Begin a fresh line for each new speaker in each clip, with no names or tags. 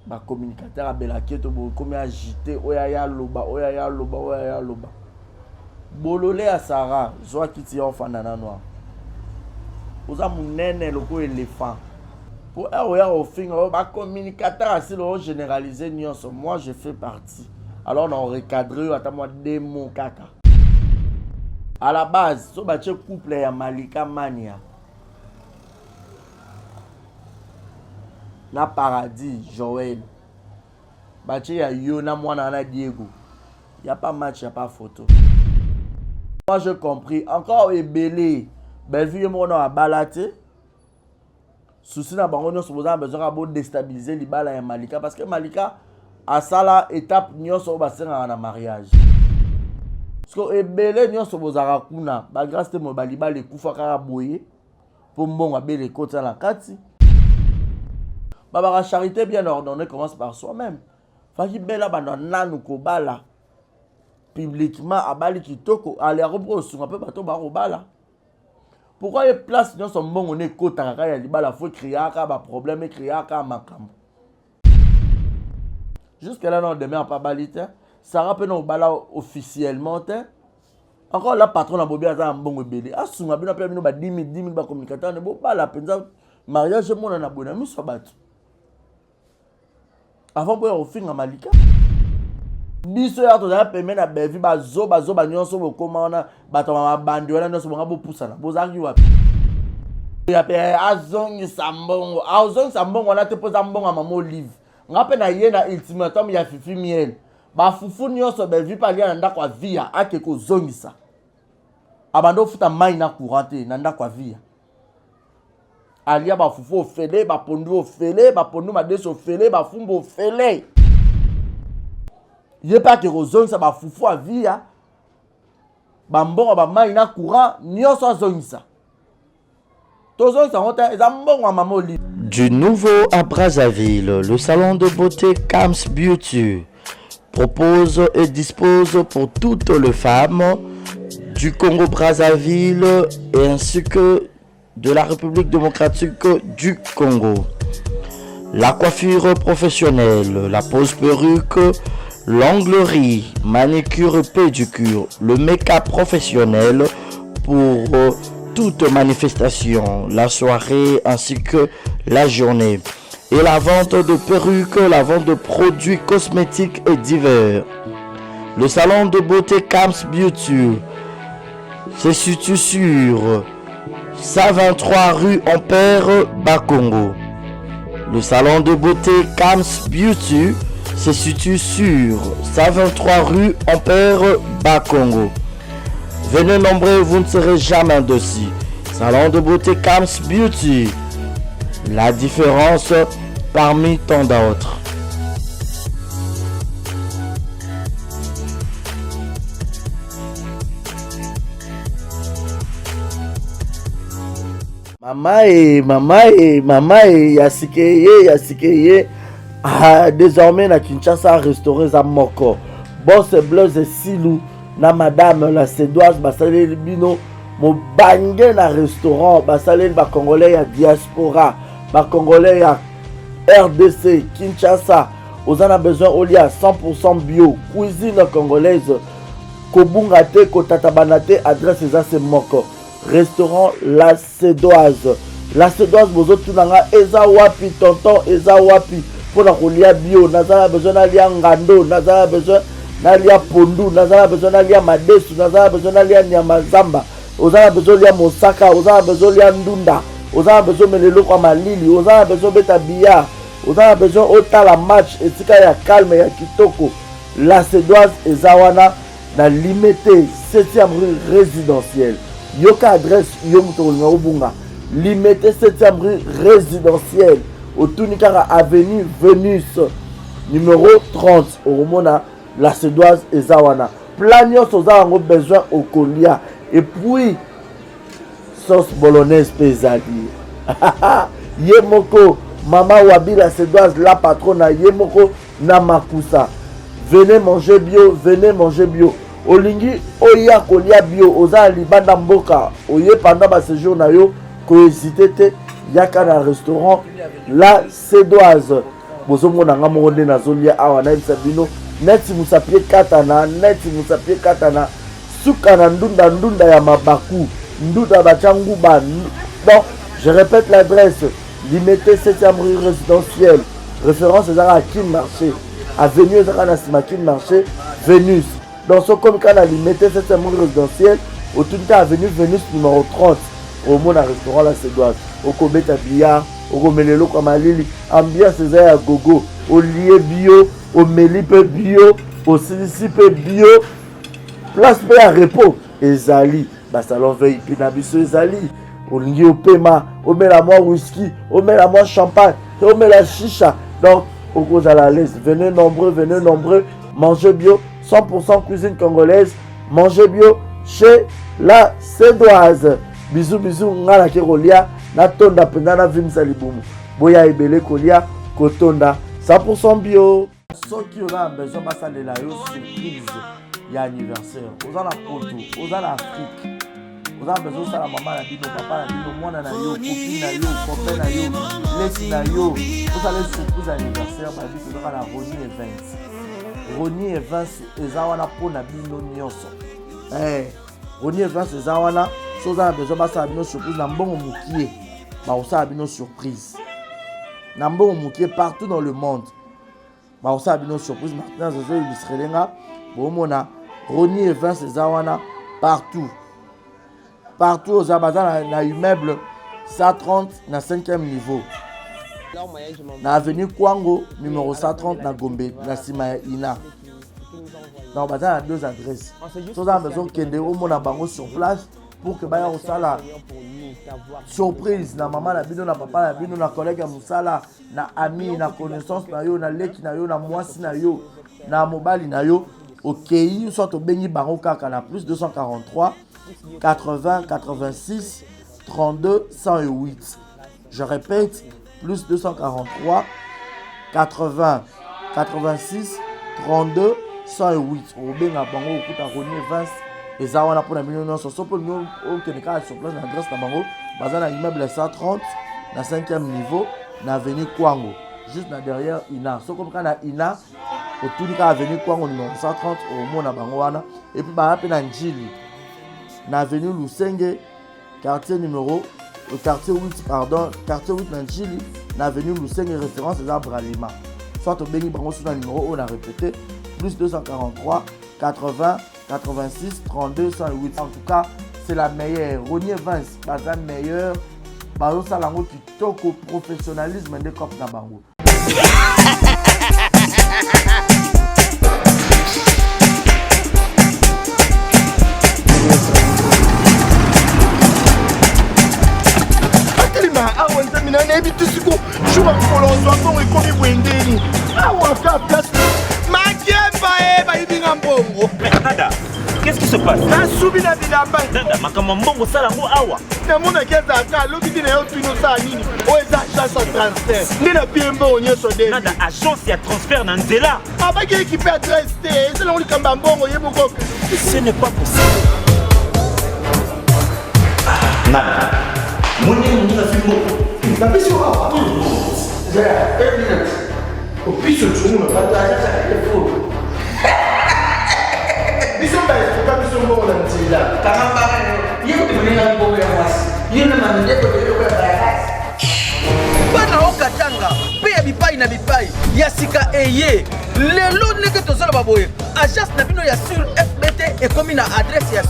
ba communicateur abelaki to bokomi agité oya ya loba oya ya loba oya ya loba bolole ya Sarah zwa kiti ya enfant nana noir oza munene loko éléphant pour oya ofinga ba communicateur asi lo généraliser nyonso. Moi je fais partie, alors on recadrer ata moi démo kaka à la base so ba couple ya Malika Mania na Paradis Joël bache ya Yona mwana na Diego, y a pas match, y a pas photo. Moi je compris encore ebelé Bellevue mon a balaté souci na bango nyonso boza besoin de déstabiliser libala ya Malika parce que Malika a sala étape nyonso basenga na mariage parce que ebelé nyonso bozaka kuna ba grâce te mo balibala ekufa kaka boye pour mbongo abele kota la kati. La charité bien ordonnée commence par soi-même. Faki bela bana nanu ko bala publiquement abali kitoko aller repro sur un peu bato ba bala. Pourquoi il place dans son bon on est kota kaka ya libala faut crier aka ba problème crier aka makambo. Jusqu'à là non demain pas balité. Sarah peut non bala officiellement encore la patron na bobi aza mbongo belé. Asunga bino pe bino ba 10 000 ba communicateur ne bo bala penza mariage mon na bona mi so batu. Avant pour au fin à Malika biso ya to za peme na bevi bazo nyonso bo komana bato ma bandi wana nyonso bonga bo pusana bozaki wapi ya pe azongi sambongo wana te poza mbongo mama Olive ngape na ye na ultimatum ya Fifi Miel ba fufu nyonso bevi pa lia na ndako ya via ake ko zongisa abando futa mai na courante na ndako ya via alia ba fufu ofele ba pondu ofele ba pondu madeso ofele ba fumbo ofele ye pas que rozon ça ba fufu a via ba mbongo ba mai na courant nyonso azongisa tozon ça honte eza mbongo mama Oli.
Du nouveau à Brazzaville, le salon de beauté Kams Beauty propose et dispose pour toutes les femmes du Congo-Brazzaville et ainsi que de la République démocratique du Congo. La coiffure professionnelle, la pose perruque, l'onglerie, manicure et pédicure, le make-up professionnel pour toute manifestation, la soirée ainsi que la journée. Et la vente de perruques, la vente de produits cosmétiques et divers. Le salon de beauté Kams Beauty se situe sur 123 rue Ampère Bakongo. Le salon de beauté Kams Beauty se situe sur 123 rue Ampère Bakongo. Venez nombreux, vous ne serez jamais dessus. Salon de beauté Kams Beauty. La différence parmi tant d'autres.
Mama yasikeye ah, désormais na Kinshasa restauré za moko boss Blaise Silou na madame la Sédoise basaleli bino mobange na restaurant basaleli ba congolais ya diaspora ba congolais ya RDC Kinshasa ozana besoin olia 100% bio cuisine congolaise kobunga te kotatabana te adresse za se moko restaurant La Sédoise. La Sédoise bozo tunanga eza wapi tonton eza wapi pour la kolia bio nazala besoin d'alia ngando nazala besoin d'alia pondu nazala besoin d'alia madesu nazala besoin d'alia nyamazamba ozala besoin d'alia mosaka ozala besoin d'alia ndunda ozala besoin melelo kwa malili ozala besoin beta billard ozala besoin otala match etika ya calme ya kitoko. La Sédoise eza wana na limité 7e rue résidentielle. Yoka adresse yomuto ngobunga limité 7e rue résidentielle au Tunikara avenue Vénus numéro 30 au Romona. La Sédoise et Zawana plagnos aux avons besoin au colia et puis sauce bolognaise pesadi yemoko mama wabi la Sédoise la patronne yemoko namakusa. Venez manger bio olingi oya kolia bio oza libanda mboka oye pendant ba séjour na yo ko hésiter te yaka na restaurant La Sédoise. bozomona nga moko nde nazolia awa nayebisa bino neti musapie katana suka na ndunda ya mabaku ndunda batia nguba. Bon, je répète l'adresse, limité 7e rue résidentielle, référence ezaka à Kin Marché, avenue ezaka na sima Kin Marché, Vénus. Dans ce comme quand a limité 7e rue résidentielle, au tout cas avenue Vénus numéro 30, au monde restaurant la Cédoise, au Kobeta Billard, au Gomelelo Kamalili, ambiance ezaka ya gogo, au lié bio, au melipe bio, au silicipe bio, place pe à repos, ezali, salon veille pinabiso ezali. Olingi opema, omela moi whisky, omela moi champagne, omela chicha. Donc, au cause à la l'aise, venez nombreux, mangez bio, 100% cuisine congolaise, mangez bio chez la Cédoise. Bisous, ngala ke kolia, na tonda penda na vimsa libumu. Boya ebele kolia, kotonda, 100% bio. Ceux qui ont besoin de passer la surprise, il y a anniversaire. Aux en Poto, aux en Afrique. Vous avez besoin de la maman, la bino, papa, la bino, moi, na yo, copine na yo, copain na yo, laisse na yo. Vous allez surprise anniversaire, ma vie, vous aurez la Ronnie Events. Ronnie Events, ezawana pour na bino nyonso. Ronnie Events, ezawana, si vous avez besoin de la bino surprise, na mbongo mukie, bah vous avez bino surprise. Na mbongo mukie partout dans le monde. Bah vous avez bino surprise, maintenant, je vais illustrer là. Bon, mona, Ronnie Events, ezawana, partout. Partout aux Amazons, na immeuble 130 na 5e niveau. Na avenue Kwango, numéro 130 na Gombe, na Sima Ina. Donc, on a 2 adresses. Si vous avez besoin de au bango sur place pour que baya osala surprise na maman na bino na papa na bino na collègue ya musala na ami na connaissance na yo na leki na yo na mwasi na yo na mobali na yo. OK, soit au bengi bango kaka na plus 243 80 86 32 108. Je répète, plus 243 80 86 32 108. Au benga bango okuta Ronnie Events ezawana pour la million so pour nous au Kenya sur place l'adresse na bango bazana immeuble 130 na 5e niveau na avenue Kwango juste na derrière Ina. So comme kana Ina au tout cas avenue Kwango numéro 130 au mona bango wana et puis ba pe na Njili na avenue Lusenge quartier 8 quartier 8 na Njili na avenue Lusenge référence des arbres Bralima. Soit au béni bango sur le numéro on a répété plus 243 80 86 32 108. En tout cas, c'est la meilleure. Ronnie Events, la meilleure. Bazo salango qui toque au professionnalisme des copes na bango.
Awa nzamina na ebi tusiku shuba kolonzo mbongo ekomi bwendeni awa ka place makemba ba yibinga mbongo.
Nada, qu'est-ce qui se passe?
Nasubi na bilamba
Nada, makama mbongo sala ngo awa.
namona keza aka loki tina yo tuino saa nini oyo eza agence ya transfert nde na pie mbongo nyonso de
Nada, agence ya transfert na nzela.
abaki ekipe adresse te ezelango likambo ya mbongo ye moko.
Ce n'est pas possible. Nada. Mwenye filmo.
Napesi yo awa opiso tumu na bataja telefone biso baesuka biso mbongo na nzela
bana okatanga mpe ya bipai na bipai ya sika eye lelo ndenge tozala baboye agence na bino ya sur fbt ekomi na adresse ya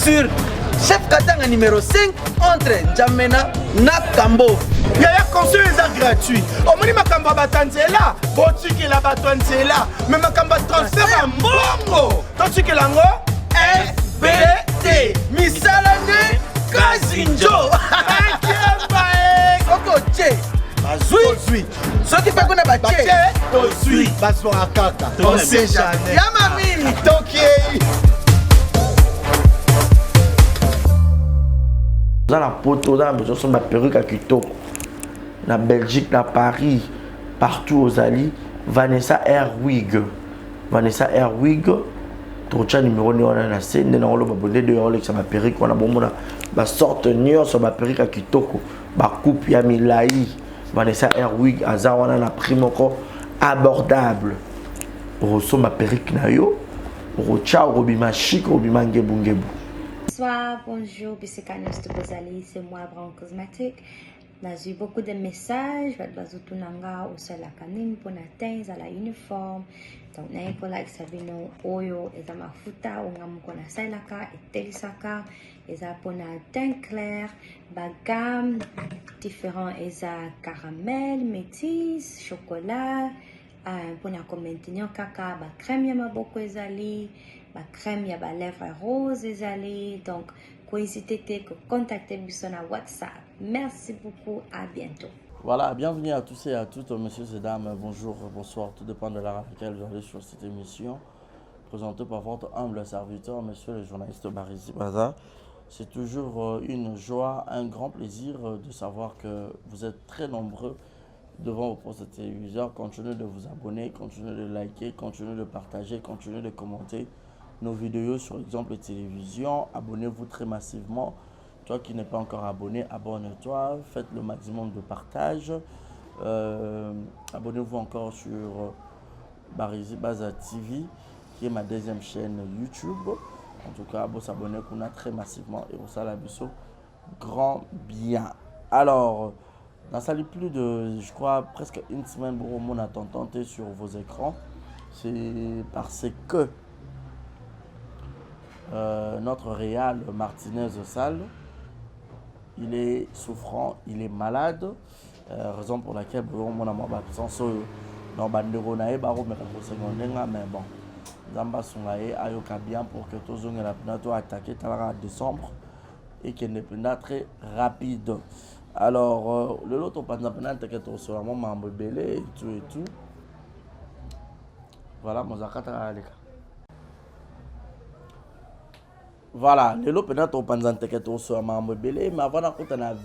sur chef katanga numéro 5 entre Njamena na Kambo.
yaya conseil eza gratuit omoni makambo ya bato ya nzela botikela bato ya nzela me makambo ya transfert ya mbongo totikela yango fbt
misala nde kazinjo okoche bazwi soki mpe kuna bache
tozwi bazwaka kaka ose jamais
yama mingi
tokei
Dans la poto, dans la maison, sur ma perruque à Kitoko. Na Belgique, na Paris, partout aux alliés. Vanessa Airwig. Vanessa Airwig. Ton chat numéro 9 on a la scène. Dans le babonné de Rolex, ça ma perruque. On a bon, on a sorte sur ma perruque à Kitoko. Ma coupe ya milai. Vanessa Airwig azawana na prix moko abordable. Osomba perruque na yo, ocha obima chic obima ngebu ngebu.
Bonsoir, bonjour, Bissekanos de Bozali, c'est moi, Brown Cosmétique. J'ai eu beaucoup de messages, Bazutunanga, au sol la canine, pour atteindre à la uniforme. Donc, n'a pas like Sabino, Oyo, et ma futa, ou ngamukona sailaka, et telisaka, et ça pour teint clair, bagam, différents, et ça caramel, métis, chocolat, pour maintenir caca, ba crème yama beaucoup ezali, ba crème yaba lèvres rose ezali, donc, n'hésitez pas à contacter sur WhatsApp. Merci beaucoup, à bientôt.
Voilà, bienvenue à tous et à toutes, messieurs et dames, bonjour, bonsoir, tout dépend de l'heure à laquelle vous allez sur cette émission, présentée par votre humble serviteur, monsieur le journaliste Barizi Baza. C'est toujours une joie, un grand plaisir de savoir que vous êtes très nombreux devant vos postes de téléviseur. Continuez de vous abonner, continuez de liker, continuez de partager, continuez de commenter nos vidéos sur exemple télévision. Abonnez-vous très massivement. Toi qui n'es pas encore abonné, abonne-toi. Faites le maximum de partage. Abonnez-vous encore sur Barizi Baza TV, qui est ma deuxième chaîne YouTube. En tout cas, vous s'abonnez très massivement et vous salue grand bien. Alors, dans ça, plus de, je crois, presque une semaine pour mon tenté sur vos écrans. C'est parce que notre Réal Martinez Salle, il est souffrant, il est malade, raison pour laquelle mon amour absence dans bandero nae baro mais pour secondaire mais bon Zamba Sungaye ayoka bien pour que tous on la plateau attaquer en décembre et qu'il ne peut très rapide. Alors le lot on pas n'importe que sur un moment belé et tout. Voilà mon zakata aleka. Voilà, lelo peut-être on pense que tu es membre belé, mais avant d'en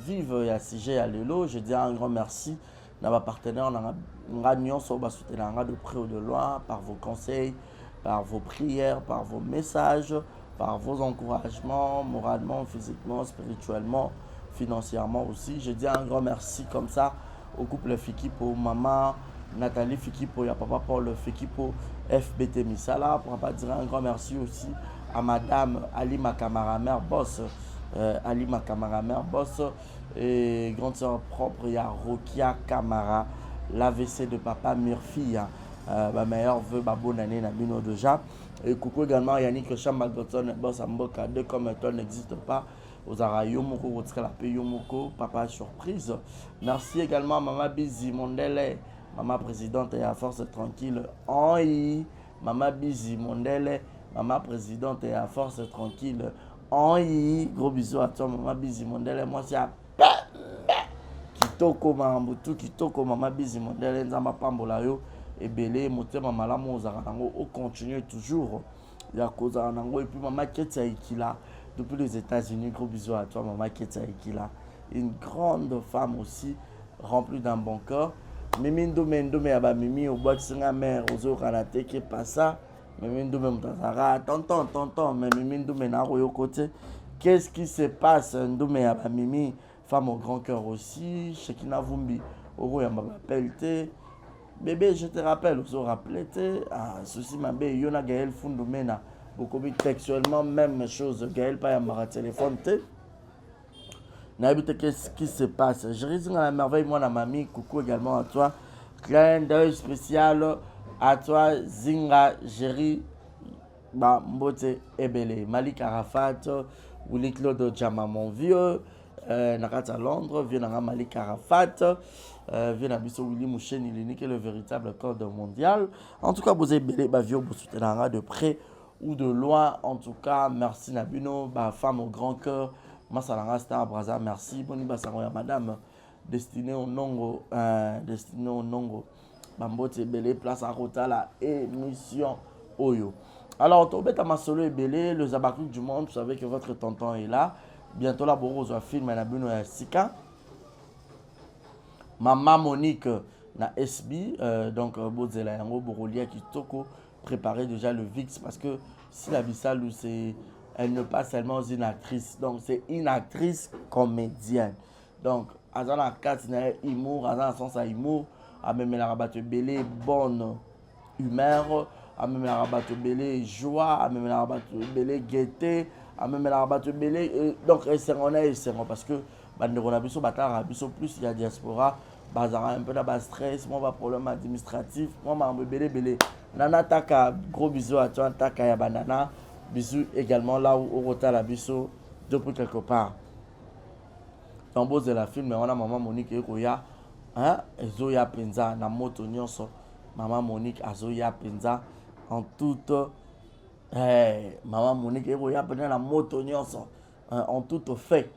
vivre à sujet à lelo, je dis un grand merci à ma partenaire, on a gagné sur bas soutenir de près ou de loin par vos conseils, par vos prières, par vos messages, par vos encouragements, moralement, physiquement, spirituellement, financièrement aussi. Je dis un grand merci comme ça au couple Fikipo, maman Nathalie Fikipo, et papa Paul Fikipo, FBT Misala, pour pas dire un grand merci aussi à madame Ali Makamara mère boss, Ali Makamara mère boss et grande sœur propre, il y a Rokia Kamara, l'AVC de papa Murphy, ma meilleure vœu, ma bonne année, Nabino déjà. Et coucou également Yannick Chambagoton, boss Amboka, deux comme toi n'existe pas. Aux Ara Yomoko, Wotskalapé Yomoko, papa surprise. Merci également à Maman Bizi Mondele, maman présidente et à force tranquille. Oi, Maman Bizi Mondele. Maman présidente et à force tranquille. Gros bisous à toi, Maman Bizi Mondele. Moi, c'est à Kitoko Mambutu, Kitoko Maman Bizi Mondele. Nzamba Pambola yo. Et belé, motema malamu ozaranango. On continue toujours. Il y a Kozaranango. Et puis Maman Ketia Ikila, depuis les États-Unis. Gros bisous à toi, Maman Ketia Ikila. Une grande femme aussi, remplie d'un bon cœur. Mimi Ndomendo, mais à Mimi, au bois de Singamer, aux Oranate, qui est pas ça. Tonton, mais Mimi Ndoumé n'a pas côté. Qu'est-ce qui se passe? Ndoumé à Mimi, femme au grand cœur aussi. Shekina Vumbi, Oro Yamba Pelte. Bébé, je te rappelle, vous vous rappelez, ceci m'a bé, Yona Gaël Fundoumena. Beaucoup textuellement, même chose. Gaël pas Yamba téléphone. Qu'est-ce qui se passe? Je risque à la merveille, moi, la mamie. Coucou également à toi. Clin d'œil spécial. À toi, Zinga, Jerry, Mbote, Ebele, Malik Arafat, Willy Claude Djama, mon vieux, Nakata Londres, vient à Malik Arafat, vient à Bisso Willy Mouchen, il est le véritable code mondial. En tout cas, vous avez belé, vieux, vous soutenez de près ou de loin. En tout cas, merci Nabino, femme au grand cœur, Massalanga Star Braza, merci. Boni Bassaroya, madame, destinée au Nongo, Bambote Belé, place à Rota, la émission Oyo. Alors, Tobet à Masolo et Belé, le Zabakouk du monde, vous savez que votre tonton est là. Bientôt là, Boro va film à Nabuno et Sika. Maman Monique na SB, donc Bozela Yango, Borolia qui toko préparer déjà le VIX parce que si la Bissalou, elle n'est pas seulement une actrice, donc c'est une actrice comédienne. Donc,
azana kati na humour, azana sens à humour, amemelaka bato ebele bonne humeur, amemelaka bato ebele joie, amemelaka bato ebele gaieté, amemelaka bato ebele donc esengo na esengo parce que bandeko na biso batalaka biso plus ya diaspora bazala un peu na stress, moi problème administratif, moi makambo ebele nana taka gros bisous à toi taka ya banana, bisous également là où Orota la biso depuis quelque part. Dans de la film on a maman Monique ekoya hein ezoya penza na moto nyonso maman Monique azoya penza en toute maman Monique ekoya penza na moto nyonso en tout fait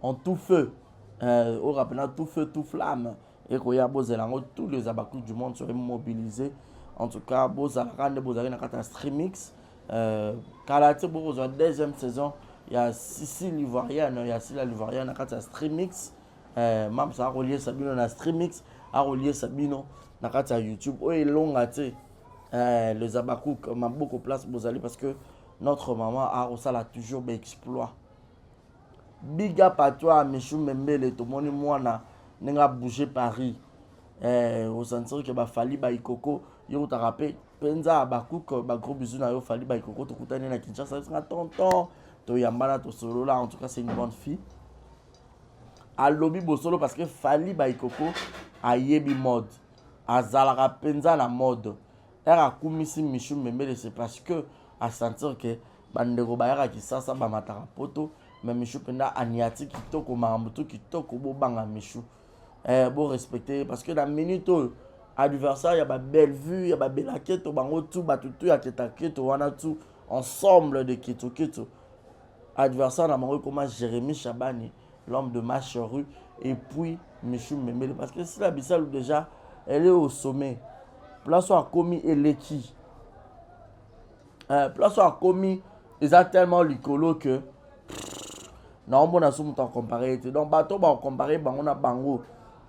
en tout feu au rappel tout feu tout flamme ekoya bozelango tous les abakous du monde seraient mobilisés en tout cas bozalaka nde bozalaki na kati ya streamix kalate bokozwa deuxième saison il y a Sissi l'Ivoirienne, il y a Silla l'Ivoirienne à kati ya streamix mam ça a relié Sabino na streamix a relié Sabino na kati ya YouTube oyo elonga te les abakouk m'a beaucoup place bozali parce que notre maman a osala toujours exploit. Big up à toi Michou Membele to moni mwana nenga bouger Paris au sentir que ba fali ba ikoko yo ta rappelé penza abakouk ba gros bisous na yo fali ba ikoko to kutane na Kinshasa ça tonton to yambana to solo là en tout cas c'est une bonne fille a lobby bosolo parce que fali ba ikoko a yebi mode azalaka penza na mode era kumisi Michou Membele c'est parce que à sentir que bandeko bayaka kisasa ba mataka poto mais Michou penda aniati kitoko mamutu kitoko bo banga Michou bon respecter parce que dans minute adversaire y a ba belle vue y a ba belaketo bango tout batutu ya ketaketo wana tout ensemble de keto adversaire na mango comme Jérémy Chabani l'homme de Macheru et puis Michou Membele parce que si la Bissau déjà elle est au sommet place a commis eleki place a commis ils a tellement licolo que non bon a souvent comparé donc bateau ba comparer bango na bango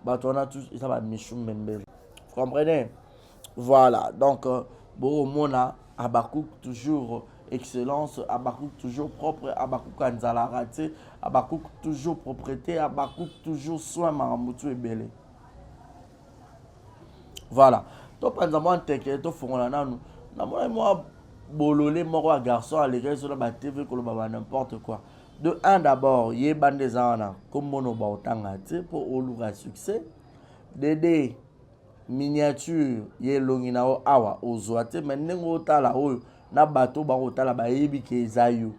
bateau on a tous ça va Michou Membele vous comprenez voilà donc bon mona Abakouk toujours excellence Abakouk toujours propre Abakouk Kanzala raté Abakouk toujours propreté Abakouk toujours soin mamutu ebele voilà donc par exemple teke to fongola nanu na moi bololé moko garçon à l'église sur la TV ko ba n'importe quoi. De un d'abord, yé bande zana comme mono ba otanga te pour oluga succès. Dede miniature yé longina o awa ozoate mais nengo tala o na bateau ba otala ba yebi ke zayo.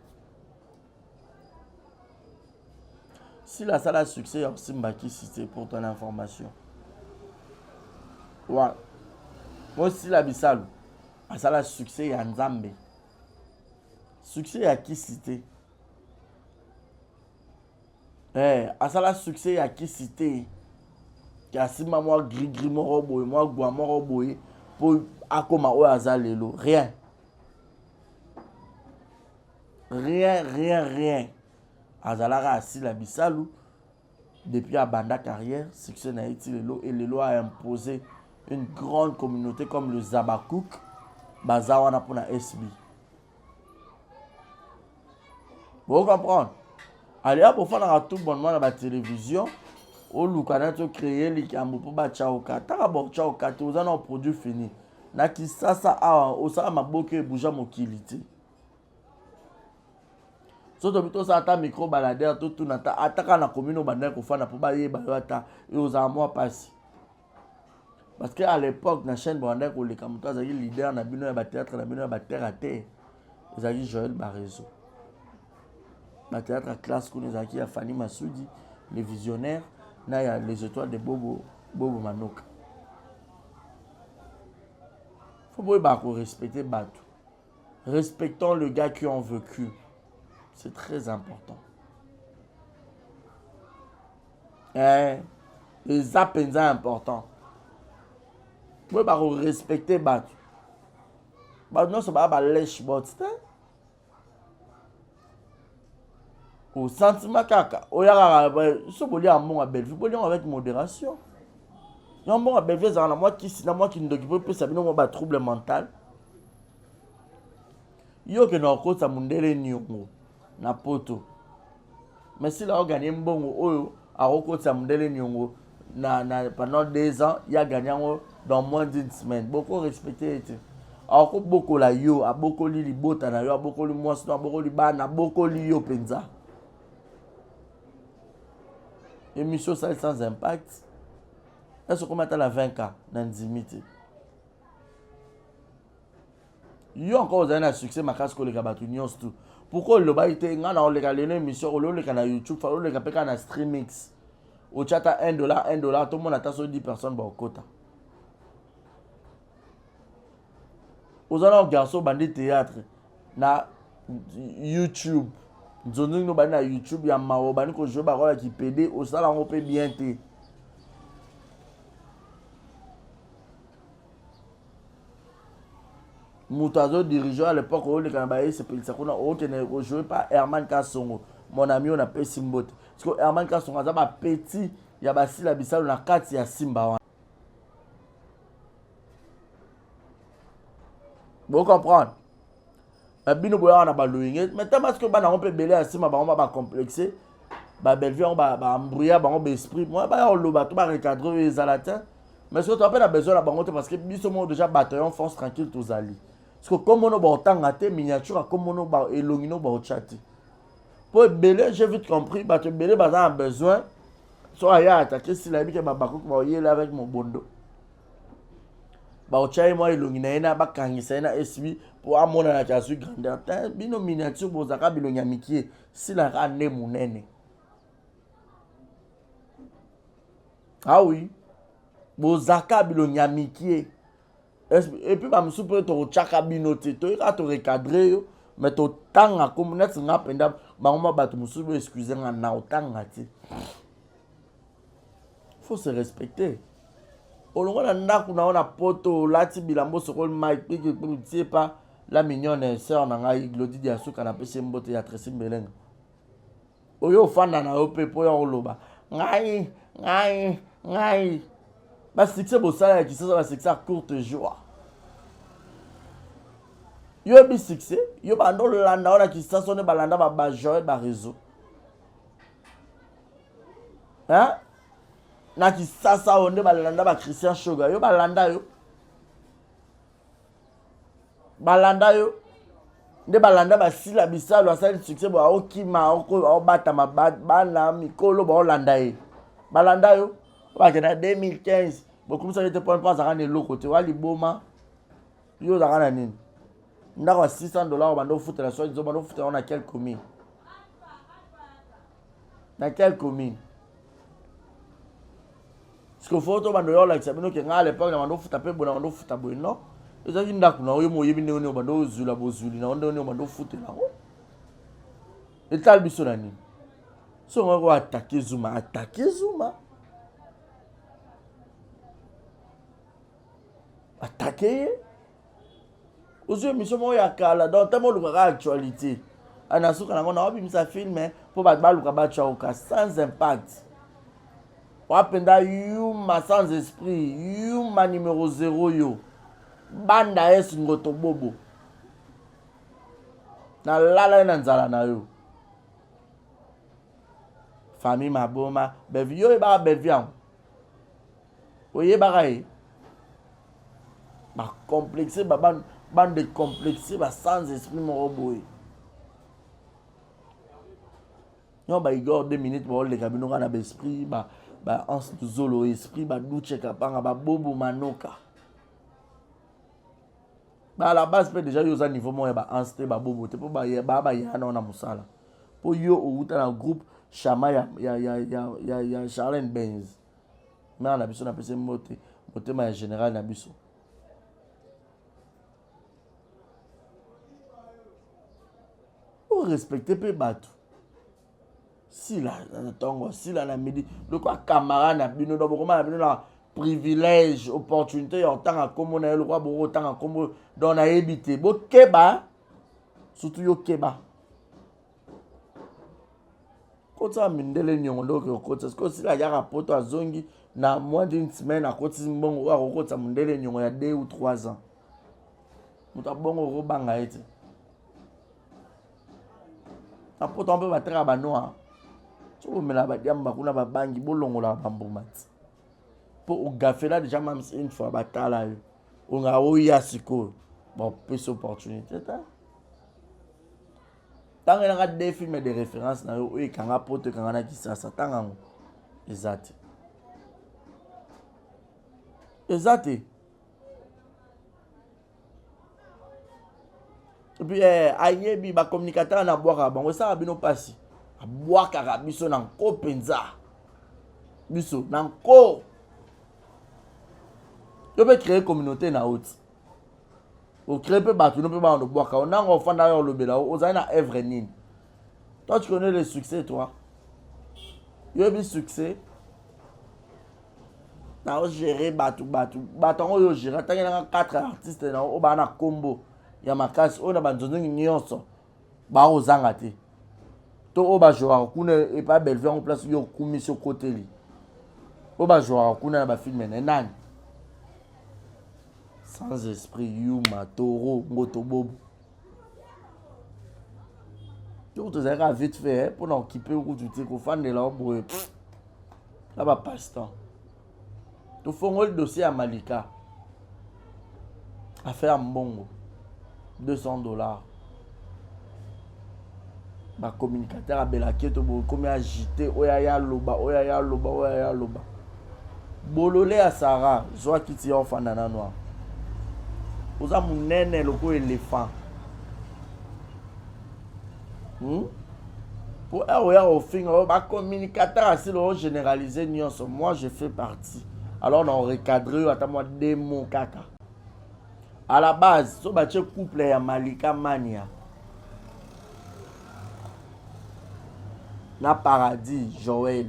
Si la salle a succès aussi mbaki cité pour ton information. Ouais. Moi si la bisalu a salle a succès ya Nzambe. Succès à qui cité? Asala succès à qui cité? Kasima moi gris moro boy, moi gwa moro boy pour akoma o azalelo, rien. Rien. Azalara assis la bisalu depuis à banda carrière, succès na été lelo et lelo a imposé une grande communauté comme le Zabakouk, bazawana pour na SB. Vous comprenez? Allez, pour faire tout bonnement dans la télévision, au Lukana, tu créer les cameras pour battre Chaoka. Tu as bon Chaoka, tu as un produit fini. Na qui ça au ça m'a bloqué bouger mon qualité. Surtout plutôt ça ta micro baladeur tout na ta attaque na commune au bandel pour faire pour bailler balata et aux amours passés. Parce que à l'époque na chaîne bandel ko les cameras les leader na bino ya théâtre na bino ya terre à terre. Ils avaient Joël Barezo. Le théâtre à classe qu'on a qui a Fanny Massoudi, les visionnaires, là il y a les étoiles de Bobo Manok. Faut pas respecter Batou. Respectons le gars qui ont vécu. C'est très important. Les appels importants. Faut pas respecter Batou. Batou non c'est pas lèche bot. Au sentiment kaka oyaka so boli amon a belle boli avec modération non bon a belle za na moi qui ne docupe peu ça bino mo ba trouble mental yo que na ko sa mundele nyongo na poto mais si la gagner mbongo oyo akokotisa Mundele Nyongo pendant 2 ans, il a gagné dans moins d'une semaine. Beaucoup respecté. Alors, beaucoup la yo, a beaucoup li libota na yo, a beaucoup li mois, a beaucoup li ban, a beaucoup li yo penza. Émission ça sans impact. Est-ce qu'on met à la 20K dans l'intimité? Yo encore vous avez un succès, ma casse collègue à battu tout. Pourquoi le bas était dans les émissions, le na YouTube, le gars na streamix. Au chat à $1, tout le monde attend sur 10 personnes au quota. Aux autres garçons bandit théâtre na YouTube. Nous nous bandit na YouTube ya mao bandit ko jouer barola qui PD au sala on peut bien té. Moutazo dirigeant à l'époque où le Canada c'est pour ça qu'on a aucun joué par Herman Kassongo. Mon ami on a payé Simbote. Parce que Herman Kassongo a ba petit ya ba sila bisalo na 4 ya Simba. Vous comprenez? Mais bino boya na ba loinge. Mais parce que ba na on peut belé à Simba ba on ba complexé. Ba belvi on ba embrouiller ba on esprit. Moi ba on lo ba tout ba recadrer les alatin. Mais surtout après on a besoin la bangote parce que biso mo déjà bataillon fonce tranquille tous ali. Parce que comme on a autant gâté miniature comme on a elongino ba chat. Pour belé j'ai vite compris ba te belé ba a besoin soit ya attaquer si la bi ke ba bakoko ba yé avec mon bondo. Ba ochai moi elongina ina ba kangisa ina SB pour amona na kasu grandeur. Bino miniature bozaka bilonya mikie si la ka ne munene. Ah oui. Bozaka bilonya mikie. Et puis ba msupe to chaka binote to ira to recadrer yo mais to tanga comme net nga penda ba ngoma ba to msupe excuser nga na otanga ti. Faut se respecter. Olongo na ndaku na ona poto lati bilambo sokol mic pe ke tie pas la mignonne sœur na nga Glody Diasuka na pese mbote ya Tracy Mbelenga. Oyo fanda na yo pe po ya oloba. Ngai. Ba succès bo sala qui ça va succès à courte joie. Yo bi succès, yo ba ndo landa ona qui ça sonne balanda ba joie ba réseau. Hein? Na qui ça onde balanda ba Christian Sugar, yo balanda yo. Balanda yo. Nde balanda ba sila bisalo asali succès bo okima o bata ma bana mikolo ba olanda e. Balanda yo. En 2015, beaucoup de gens étaient pas à l'autre côté. Wali Boma, yo zakana nini. Ndako $600 bando foutre la soirée, ils ont bando foutre on a quelle commune. Dans quelle commune? Parce que photo bando yo like ça bino ke nga l'époque bando foutre pe bona bando foutre boy non. Ils ont dit ndako na yo moye bino ne bando zula bozuli na ondo ne bando foutre na. Et tal biso na nini. So on va attaquer Zuma. Attaquer aux yeux mission mo ya kala donc tellement le actualité anasuka na ngona obimisa film pour ba luka ba chauka sans impact wapenda yuma sans esprit yuma numéro 0 yo banda es ngoto bobo na lala na nzala na yo famille maboma bevio e ba bevian oye bagaye ba complexé bande de complexé ba sans esprit mon boy non ba igor 2 minutes pour le cabino na ba esprit ba ans zolo esprit ba douche kapanga ba bobo manoka ba à la base peut déjà yo za niveau mo ba ans te ba bobo te pour ba ya na musala pour yo outa na groupe chama ya Charlene Benz mais na biso na pese mote ma général na biso. Respecter peu bateau. Si là na midi le quoi camarade na bino do boko na bino na privilège opportunité en tant que comme on a le roi bo tant comme dans na habité bo keba surtout yo keba kota mindele nyongo ko kota parce que si la ya rapport à zongi na moins d'une semaine à koti mbongo wa kota mindele nyongo ya 2 ou 3 ans muta bongo ro banga ete. Pourtant on peut battre à Banoa. tu omela badiamba kuna babangi bolongola bambumati po ogafela déjà même une fois batala yo onga oya siko bon plus opportunité ta tanga na des films de référence na yo ekanga poto kanga na kisasa tanga ngo exact et puis ayebi ba communicateur na boaka bango ça bino pasi boaka biso na nko penza biso na nko yo peut créer communauté na haute o créer peu bato no peut ba no boaka on a ofanda yo lobela ozali na œuvre nini toi tu connais le succès toi yo bi succès na o gérer bato yo gérer tangi na 4 artistes na o ba na combo ya makasi o na banzondo nyonso ba ozanga te to o ba jouer kuna et pas Bellevue en place yo commission côté li o ba jouer kuna na ba film na nani sans esprit Yuma Toro Ngoto Bobo yo to zaka vite fait pour na occuper ou tu te ko fan de la boy là ba passe-temps to fongo le dossier à Malika affaire mbongo $200 ba communicateur a belake to bo comme agité oya loba bololé à Sarah joa kiti en fanana noir oza munene loko éléphant pour oya au fin ba communicateur asi lo généraliser nyonso moi je fais partie alors on recadrer ata moi démo kaka à la base so ba couple ya Malika Mania na Paradis Joël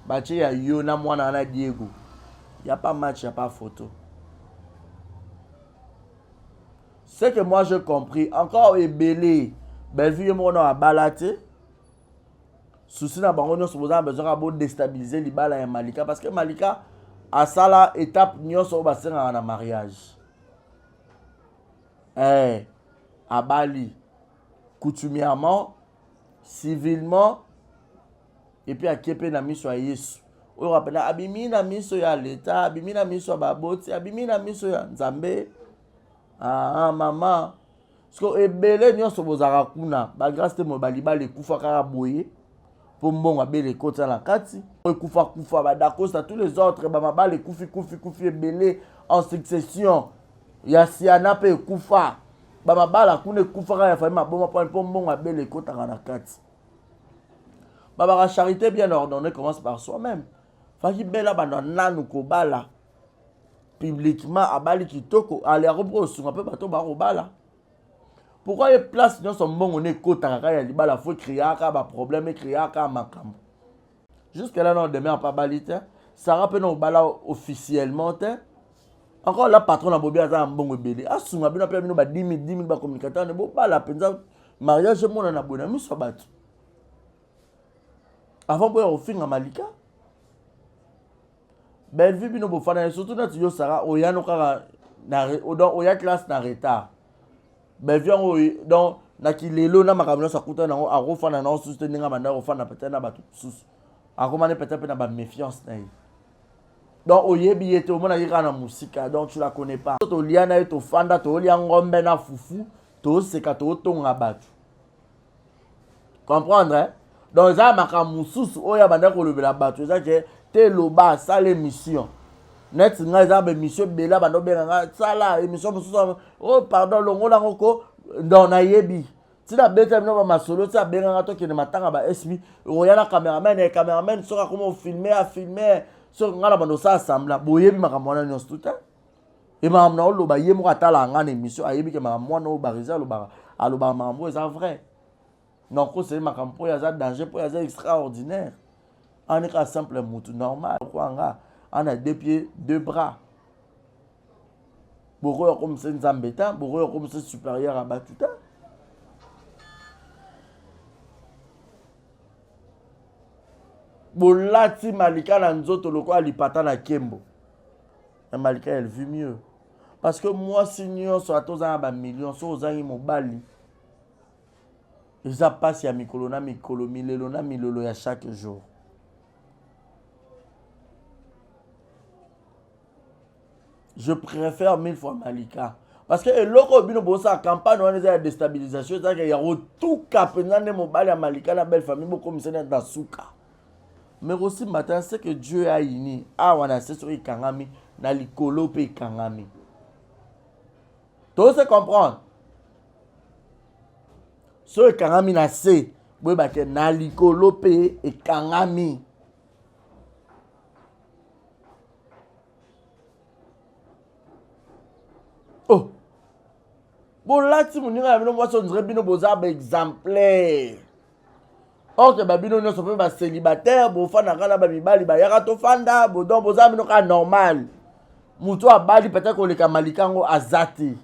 bache ya yo na mwana na Diego y a pas match, y a pas photo. Ce que moi j'ai compris encore ebelé Bellevue mo na balaté souci na bango nyonso boza besoin de déstabiliser libala ya Malika parce que Malika a sala étape nyonso basenga na mariage à Bali coutumièrement civilement et puis à Kepe na miso ya Yesu oyo rappela abimi na miso ya l'État abimi na miso ya baboti abimi na miso ya Nzambe mama sko ebele nyonso bozaka kuna ba grâce te mo baliba le kufa kaka boye po mbongo abele kota na kati kufa ba dakosta tous les autres ba mabale kufi ebele en succession ya siana pe kufa ba mabala kuna kufa ka ya famille maboma po mbongo abele kota na kati la charité bien ordonnée commence par soi-même. Faki bela bana nanu ko bala publiquement abali kitoko aller reproche un peu bato ba robala. Pourquoi il place dans son bon on est kota kaka ya libala faut crier aka ba problème crier aka makambo. Jusque là non demain pas balite ça rappelle no bala officiellement encore la patron na bobi aza mbongo belé asunga bino pe bino ba 10 000 ba communicateur ne bo bala penza mariage mona na bona miso bato. Avant de offrir à Malika, Bellevue bino bofana surtout na tiyo Sarah oyano kaka na oya classe na retard. Bellevue donc na kilelo na makamino sakuta na a refana na souste ninga banda refana peut-être na batu sous. A comment peut-être na ba méfiance na yi. Donc oyebi yete o mona yika na musika donc tu la connais pas. To liana to fanda to lia ngombe na fufu to seka to tonga batu. Comprendre hein? Donc ça makamususu oya banda ko lobela bato ça que te loba ça l'émission net nga za be mission bela bando benga sala émission mususu oh pardon longola ngoko dans na yebi ti na beta no ba masolo ti benga to ke ne matanga ba SB oya na cameraman soka comment filmer so ngala bando ça assembla boyebi makamwana nyonso tout et makamna loba yemo atala nga na émission ayebi ke makamwana o bariza loba aloba makambo ça vrai. Non, c'est ma campagne, il y a danger, il y a extraordinaire. On est un simple mouton normal. On a 2 pieds, 2 bras. Beaucoup comme c'est Nzambeta, beaucoup comme c'est supérieur à Batuta. Bolati Malika na nzoto loko alipata na Kembo. Et Malika elle vit mieux. Parce que moi, si nous sommes à 2 millions, si nous sommes mobali. eza pasi ya mikolo na mikolo, milelo na milolo ya chaque jour. Je préfère 1000 fois Malika. Parce que eloko bino bosa campagne on est déstabilisation, ça qu'il y a tout capena ne mobile ya Malika na belle famille beaucoup misena dans souka. Mais aussi matin c'est que Dieu a uni. Ah wana c'est sur ikangami na likolo pe ikangami. Tout se comprendre. So ikangami na se, boy ba ke na likolo pe ikangami. Oh. Bon là si moninga ya bino moi so ndire bino boza ba exemplaire. Or que ba bino nyonso pe ba célibataire bo fana kana ba mibali ba yaka to fanda bo donc boza bino ka normal. Mutu abali peut-être ko leka malikango azati.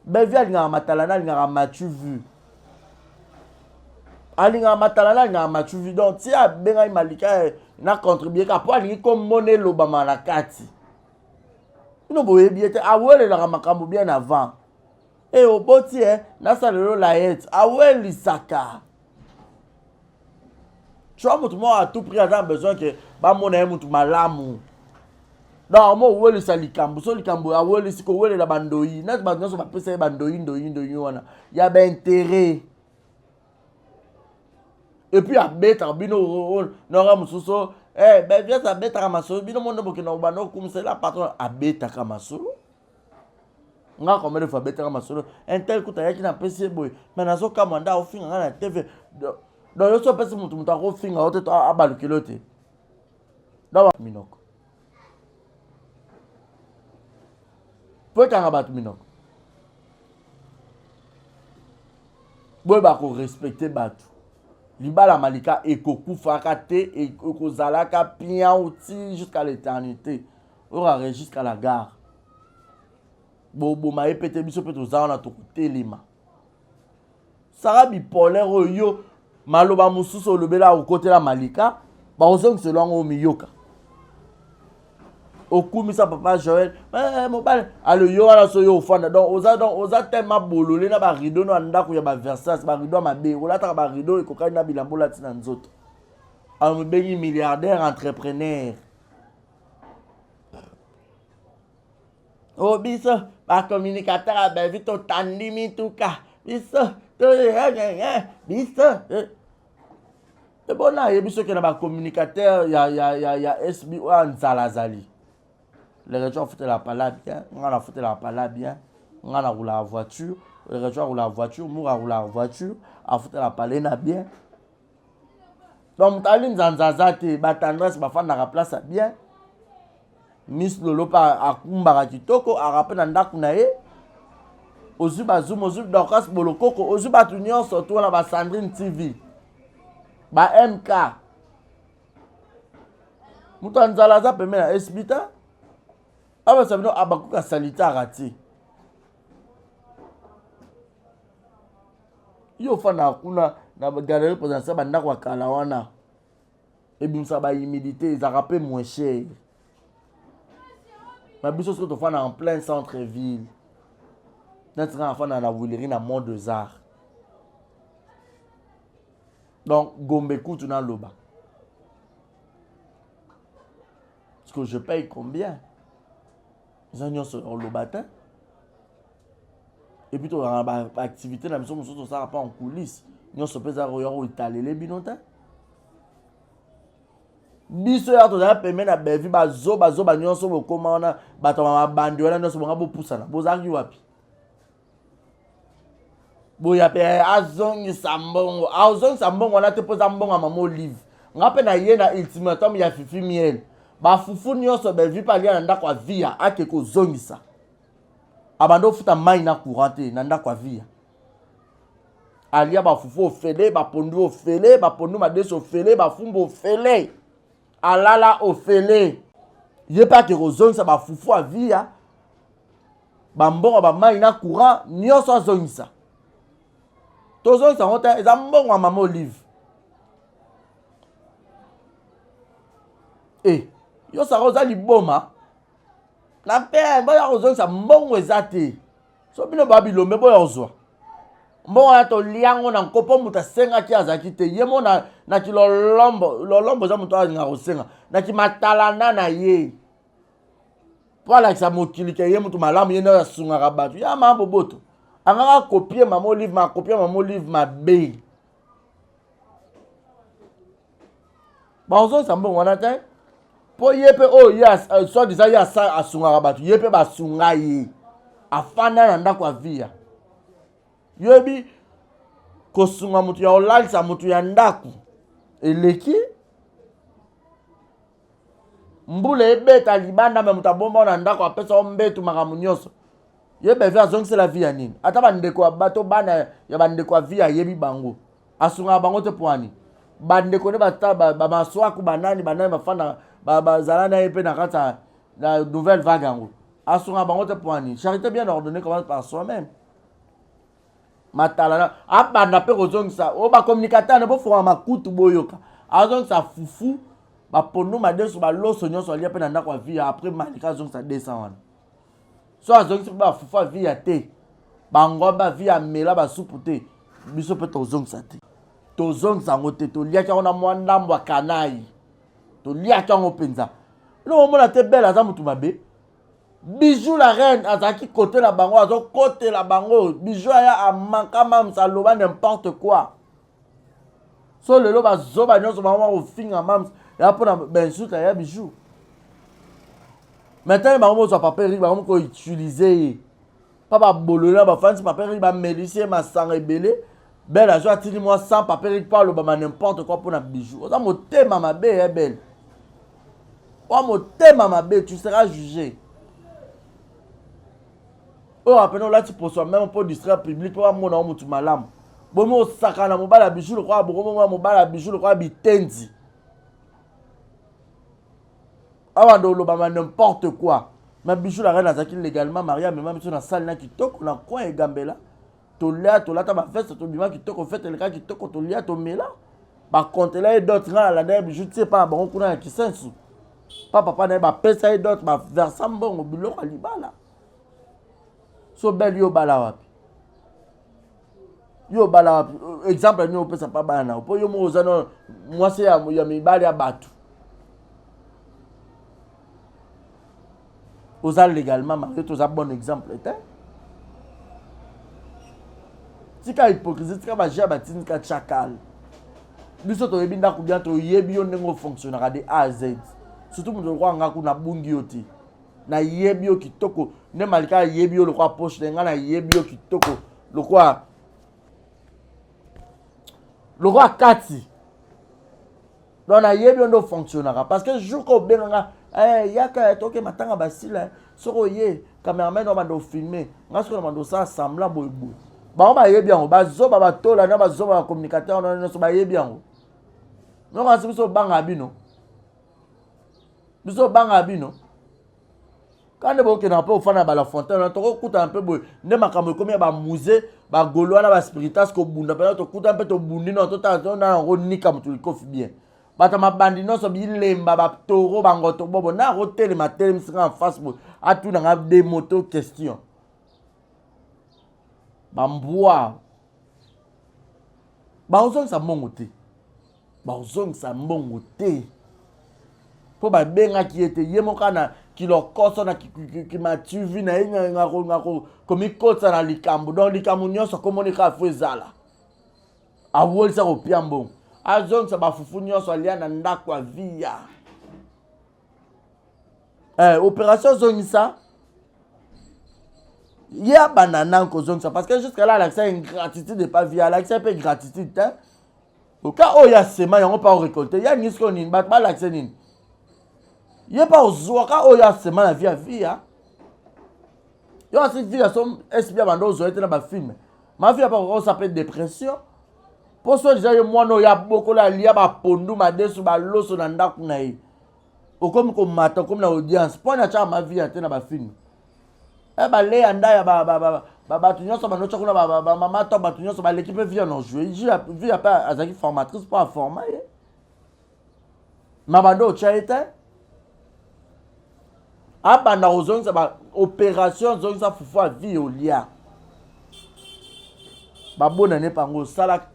Be vi alinga matalana alinga matu vu. Alinga matalana alinga matu vu donc si a benga malika na contribuer ka po alingi comme monnaie loba malakati. Bino boye biete awele la makambo bien avant. Et au boti na salelo la yet aweli saka. Tu vois mutu mo à tout prix a besoin que ba mona mutu malamu. Non, moi weli salikambu so likambu aweli siko weli la bandoi. Na ba nyonso ba pesa bandoi ndoi wana. Ya ba intérêt. Et puis à beta bino no mususo ben viens à beta kamaso bino mondo bokina bano comme c'est la patron à beta kamaso. Nga combien de fois beta kamaso un tel kuta yaki na pesi boy. Mais nazo kamanda ofinga na TV. Donc yo so pesi mutu ko finga oteto abalukilote. Dawa minoko. Pour qu'un rabat minok. Boy ba ko respecter batu. Libala malika ekoku fakate ekozalaka pian outi jusqu'à l'éternité. Ora jusqu'à la gare. Bobo ma epete biso peto zaona to telema. Sara bipolaire oyo maloba mususu lobela au côté la malika, ba ozong selon o miyoka. Okumisa papa Joël mobile alo yo ala so yo fanda donc oza tellement bololé na ba rideau no ndako ya ba Versace ba rideau mabe ola ta ba rideau ekokani na bilambo la tina nzoto a mbengi milliardaire entrepreneur oh biso ba communicateur ba vito tandimi tuka biso to biso et bon là biso ke na ba communicateur ya SBO Nzalazali. Les régions foutent la pala bien, on a foutu la pala bien, on a roulé la voiture, les régions roulent la voiture, Moura roule la voiture, a foutu la palena bien. Donc, Taline Zanzazate, Batandres, ma femme n'a pas place bien. Miss Lolo pa a Kumbara Kitoko, a rappelé Nandakunae. Ozuba Zoom, Ozub Dorcas Bolokoko, Ozuba Tunion, surtout on a Sandrine TV. Ba MK. Mouton Zalaza peut mettre Espita. Ah bah ça veut dire abakuka salita raté. Yo fana kuna na galerie présidentielle banda kwa kala wana. Et bien ça ba humidité, ça rappelle moins cher. Ma biso ce que tu fana en plein centre-ville. Notre enfant dans la Voulerie na Mont des Arts. Donc Gombe Koutou na Loba. Parce que je paye combien? Ils ont sur le matin. Et puis, tu as une activité, la mission, ça ne sera pas en coulisses. Nous sommes pas en Italie, les binota. Biso ya to za peme na bevi bazo nyonso bokoma wana bato ma bandi wana nyonso bonga bopusana bozaki wapi boya pe azongi sambongo wana te poza mbongo mama Olive ngape na ye na ultimatum ya Fifi Miel ba fufu nyonso bevi pali na ndako ya via ake ko zongisa abando futa mai na courante na ndako ya via alia ba fufu ofele ba pondu ofele ba pondu madeso ofele ba fumbo ofele alala ofele ye pa ke kozongisa ba fufu a via ba mbongo ba mai na courant nyonso azongisa tozongisa ngota eza mbongo ya mama Olive yo saka oza liboma na pe boya kozongisa mbongo eza te so bino ba bilombe boya ozwa mbongo to liango na nkopo muta senga ki azaki te yemo na ki lolombo za muto alinga kosenga na ki matalanda na ye po alakisa mokili ke ye mutu malamu ye na sungaka bato ya mambo boto angaka copier mamo livre ma copier mamo livre mabe baozo sambo wana te po ye pe o yes so disa ya sa asungaka bato ye pe basunga ye afanda na ndako avia yobi kosunga mutu ya olalisa mutu ya ndaku eleki mbule ebeta libanda me mutu abomba na ndako apesa ombetu makambo nyonso yebe vi azongisela vi ya nini ata bandeko ya bato bana ya bandeko ya vi ayebi bango asungaka bango te poani bandeko ne bamaswaku banani bafanda bazala na ye mpe na kati ya nouvelle vague yango asungaka bango te poani charité bien ordonnée commence par soi-même matalana abanda pe kozongisa o bacommunicateur ne bofonga makutu boyoka azongisa fufu bapondo madeso baloso nyonso alia mpe na ndako ya vi après malika azongisa 200 wana so azongisa mpe bafufu ya vi ya te bangomba vi ya mela basupu te biso mpe tozongisa te tozongisa yango te toliaki yango na mwa ndambo ya kanai toliaki yango mpenza ino omona te bele aza mutu mabe Bijou la reine azaki côté la bango azo côté la bango Bijou aya amanka mam sa loba n'importe quoi so le loba zoba nyonso mama au finga mam ya pona ben suta ya Bijou maintenant bango zo papier ri bango ko utiliser papa bolona ba fansi papier ri ba mélicie ma sang rebelle belle a joa tini moi sans papier ri parle ba n'importe quoi pona Bijou oza motema mabe ya belle o motema mabe tu seras jugé. Oh, après là, tu peux même pour distraire public, pour mon homme, tu malam. Bon, moi, sakana, mon bala bijou, le quoi, bon, mon bala bijou, le quoi, bitendi. Ah, dans le n'importe quoi. Ma bijou, la reine, a zaki légalement, Maria, mais même si on a salle, qui toque, on a coin et gambela. Tolia, ta ma fesse, ton bima qui toque, au fait, le gars qui toque, tolia, ton mela. Par contre, là, il y a d'autres gens, la dernière bijou, tu sais pas, bon, on a qui sens. Papa, n'a pas pèse, il y a d'autres, ma versant, bon, au boulot, à l'ibala. So belle yo bala wapi exemple ni opesa pa bana po yo mo ozana mwase ya mibali ya batu oza légalement marié toza bon exemple te tika hypocrisie tika ba jia batini ka chakal biso to yebi ndako bien to yebi yo ndenge fonctionnera de A à Z surtout mo ko nga kuna bungi yoti na yebi yo kitoko ne malika yebi yo lokwa poche denga na yebi yo kitoko lokwa kati donc na yebi yo ndo fonctionnera parce que jour ko benga yaka toke matanga basila soko ye cameraman no bando filmer ngasko na bando ça semblant boybo ba yebi yango bazoba batola na bazoba communicateur no so ba yebi yango no kasi biso banga bino quand on est un peu au fond de la fontaine, on écoute un peu de makambo comme ba musée, ba golo na ba spiritas ko bunda, on écoute un peu to bundi no to ta na roni comme tu le coffre bien. Ba ta ma bandino so bi lemba ba toro ba ngoto bobo na hotel matel msinga en face bo atu na des motos question. Ba mboa. Ba ozong sa mongote. Po ba benga ki ete yemo kana qui leur cause na qui m'a tué na ngako comme kotsa na likambo donc likambo nyonso comme on ka fezala a wol sa ko piambo a zone sa ba fufu nyonso alia na ndako via opération zone ça ya banana ko zone ça parce que jusqu'à là l'accès une gratitude de pas via l'accès peu gratitude hein au cas où il y a sema on pas récolter il y a nisko ni ba l'accès ni yé pas aux ka oya sema na via yo asi via som espia bando zo etena ba film ma via pas on s'appelle dépression pour so déjà moi no ya boko la lia ba pondu madesu ba loso na ndaku na yi o comme mata comme na audience pour na cha ma via tena ba film ba le anda ya ba tu nyonso ba no chakuna ba mama to ba tu nyonso ba l'équipe via non jouer via pas azaki formatrice pour former ma bando cha été abanda ozongisa ba opération zongisa fufu a vie au lia babona ne pango sala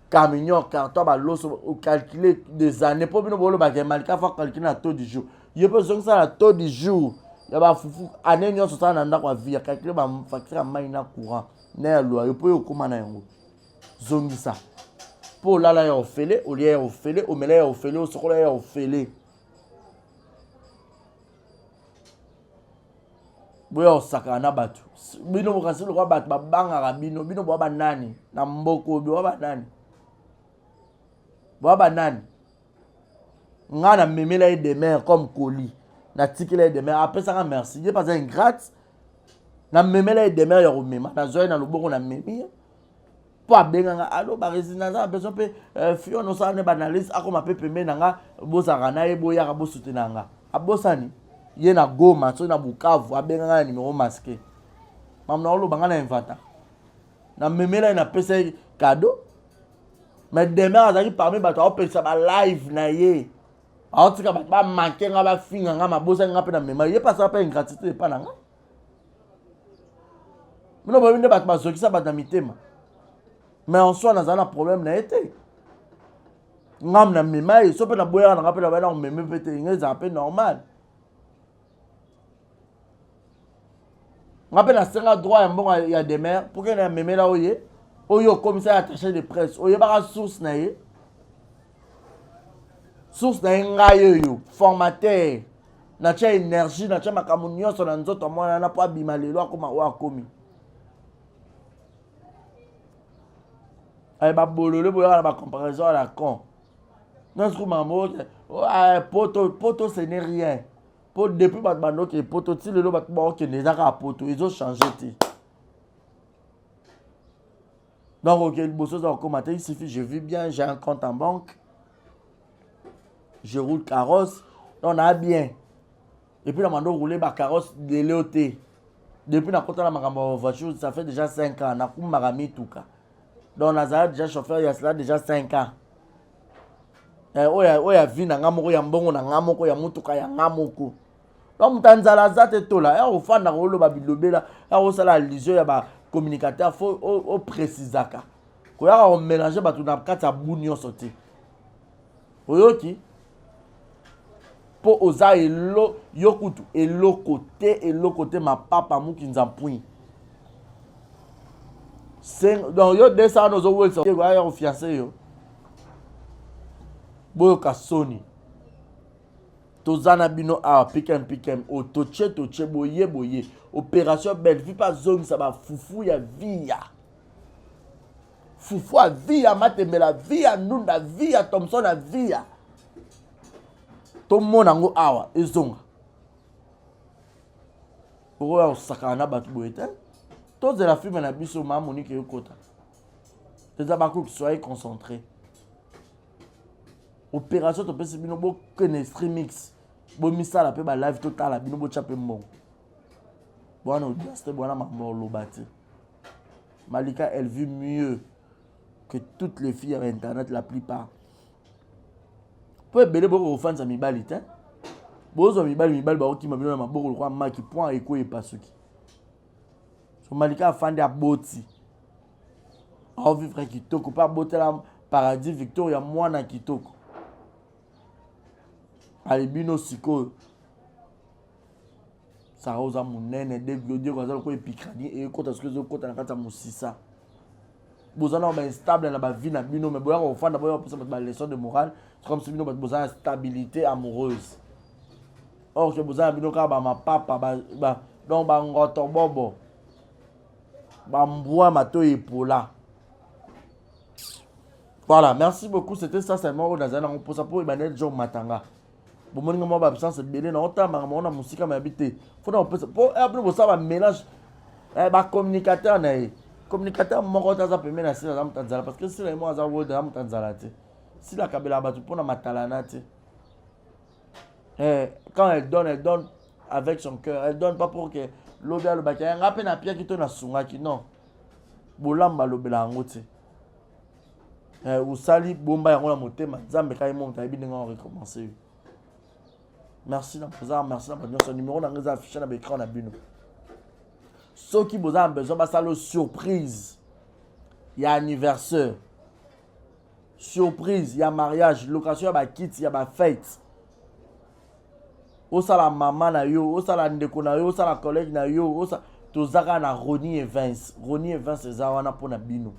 camion carton baloso au calculer des années pour bino bolo ba malika fa calculer na taux du jour ye peut zonga ça la taux du jour ya ba fufu année nyonso ça na ndako via calculer ba facture mai na courant na loi yo peut okoma na yango zongi ça pour là ya ofele au lieu ya ofele au mele ya ofele au sokola ya ofele boya osaka na batu bino bokasi lo kwa batu babanga bino bino boba nani na mboko boba nani boba nani ngana memela et demain comme colis na tikela et demain après ça merci je pas ingrate na memela et demain ya romema na zoe na loboko na memi po abenga allo ba résidence a besoin pe fio no sa ne banalise akoma pe pembe nanga bozaka na ye boya ka bosutena nga abosani ye na Goma so na Bukavu abenga na numéro masqué mamna olo banga na inventa na memela na pesa cadeau mais demain azali parmi bato a pesa ba live na ye a tika ba manquer nga ba finga nga mabosa nga pe na mema ye pasa pa ingratitude pa na nga mino ba binde bato bazokisa bato na mitema mais en soi nazana problème na été ngam na mema ye so pe na boya na pe na ba na meme pete ngeza pe normal rappelle à ce droit un bon il y a des mères pour que les mémé là oyo commissaire attaché de presse oyo ba source na ye source na ngayo yo formateur na cha énergie na cha makamunyo so na nzoto mwana na po abima lelo akoma wa komi ay ba bololo boya na ba comparaison à la con non ce mambo poto ce n'est rien. Pour depuis batbando que poto ti lelo batbo que les aka poto ils ont changé ti donc OK le bosso ça commenter il suffit je vis bien j'ai un compte en banque je roule carrosse on a bien et puis la mando rouler ba carrosse de l'éoté depuis na kota la makambo voiture ça fait déjà 5 ans na kumarami tuka donc Nazareth déjà chauffeur il y a cela déjà 5 ans oya vi na ngamoko ya mbongo na ngamoko ya mutuka ya ngamoko donc mutanzala zate tola ya ofanda ngolo babilobela ya osala allusion ya ba communicateur faut o précisaka ko ya on mélanger batu na kati ya bunyo sorti oyoki po oza elo yokutu elo côté ma papa mukinza point donc yo descend nos owel so ya o fiancé yo boyo kasoni tozana bino a pikem o toche boye opération belle vie pas zone ça va fufu ya via fufu a via matemela via nunda via Thompson a via to mona ngo awa ezonga oko ya osaka na batu boye te tozela filme na biso ma Monique yokota teza bako soyez concentré opération to pesi bino bo kene streamix bo misala pe ba live total bino bo chape mbongo bwana audience bwana mambo lobati Malika elle vit mieux que toutes les filles à internet la plupart peut belé bo fans a mibali te bozo mibali ba okima bino na maboko kwa maki point eko e pasuki so Malika afande a boti a vivre kitoko pas botela paradis Victoria mwana kitoko alibino siko saroza munene de glodio kwa zalo ko epikani e kota sikozo kota na kata musisa bozana ba instable na ba vie na bino mais boya ko fanda boya pour ba leçon de morale comme si bino bozana stabilité amoureuse or que bozana bino ka ba ma papa ba donc ba ngoto bobo ba mbwa mato epola. Voilà, merci beaucoup, c'était ça seulement au Nazana on pose ça pour Emmanuel John Matanga. Bon, moi, ma absence est belée, on a on a musique à m'habiter. Faut qu'on peut pour après ça va mélange ba communicateur na communicateur mon rota za pemena si la Tanzala parce que si les mois za word am Tanzala te. Si la kabela ba tu pour na matalana te. Quand elle donne avec son cœur, elle donne pas pour que l'obia le bakaya ngape na pia kito na sunga ki non. Bolamba lobela ngote. Usali bomba yango na motema nzambe kai monta ebi nga recommencer. Merci na posa, merci na posa numéro na ngeza affiché na écran na bino. Ceux qui vous ont besoin ba salo surprise. il y a anniversaire, surprise, il y a mariage, location, il y a kit, il y a fête. Osa la maman na yo, osa la ndeko na yo, osa la collègue na yo, osa tozaka na Ronnie Evans. Ronnie Evans eza wana pona bino.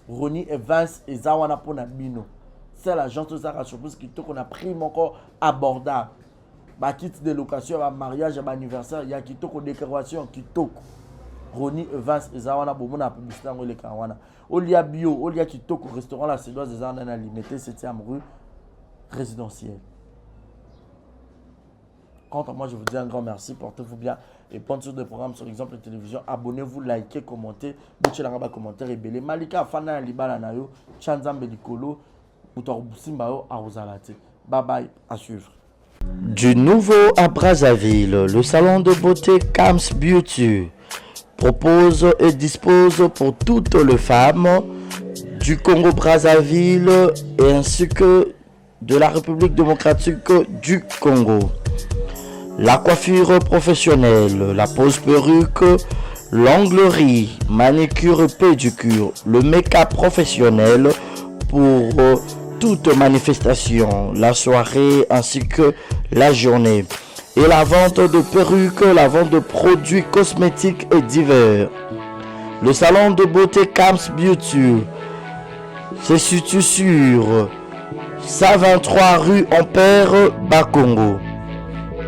Ronnie Evans eza wana pona bino. C'est l'agent tozaka surprise qui to qu'on a pris encore abordable. Ba kit de location, ba mariage, ba anniversaire, il y a kitoko décoration kitoko. Ronnie Evans eza wana bomo na publicité ngole ka wana. Olia bio, olia kitoko restaurant la Cédoise eza na limité 7e rue résidentielle. Quant à moi, je vous dis un grand merci, portez-vous bien et bonne suite de programme sur Exemple de Télévision. Abonnez-vous, likez, commentez, bouchez la rabat commentaire et belé. Malika Fana Libala Nayo, Chanzam Belikolo, Moutor Boussimbao, Arozalate. Bye bye, à suivre.
Du nouveau à Brazzaville, le salon de beauté Kams Beauty propose et dispose pour toutes les femmes du Congo-Brazzaville et ainsi que de la République démocratique du Congo. La coiffure professionnelle, la pose perruque, l'onglerie, manicure et pédicure, le make-up professionnel pour toute manifestation, la soirée ainsi que la journée. Et la vente de perruques, la vente de produits cosmétiques et divers. Le salon de beauté Kams Beauty se situe sur 123 rue Ampère Bakongo.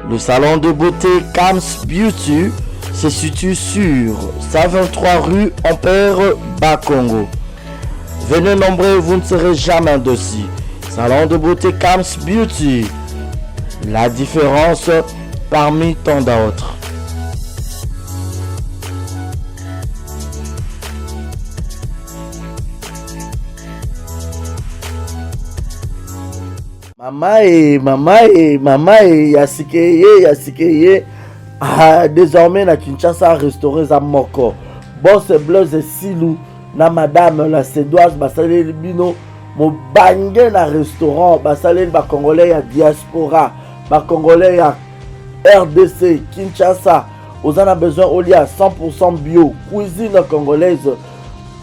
Le salon de beauté Kams Beauty se situe sur 123 rue Ampère Bakongo. Venez nombreux, vous ne serez jamais dessus. Salon de beauté Kams Beauty. La différence parmi tant d'autres.
Mama yasikeye. Ah, désormais na Kinshasa restauré za moko. Boss Blaise Silou na madame la Cédoise basaleli bino mobange na restaurant basaleli ba congolais ya diaspora, ba congolais ya RDC Kinshasa. Vous en avez besoin au lia 100% bio, cuisine congolaise.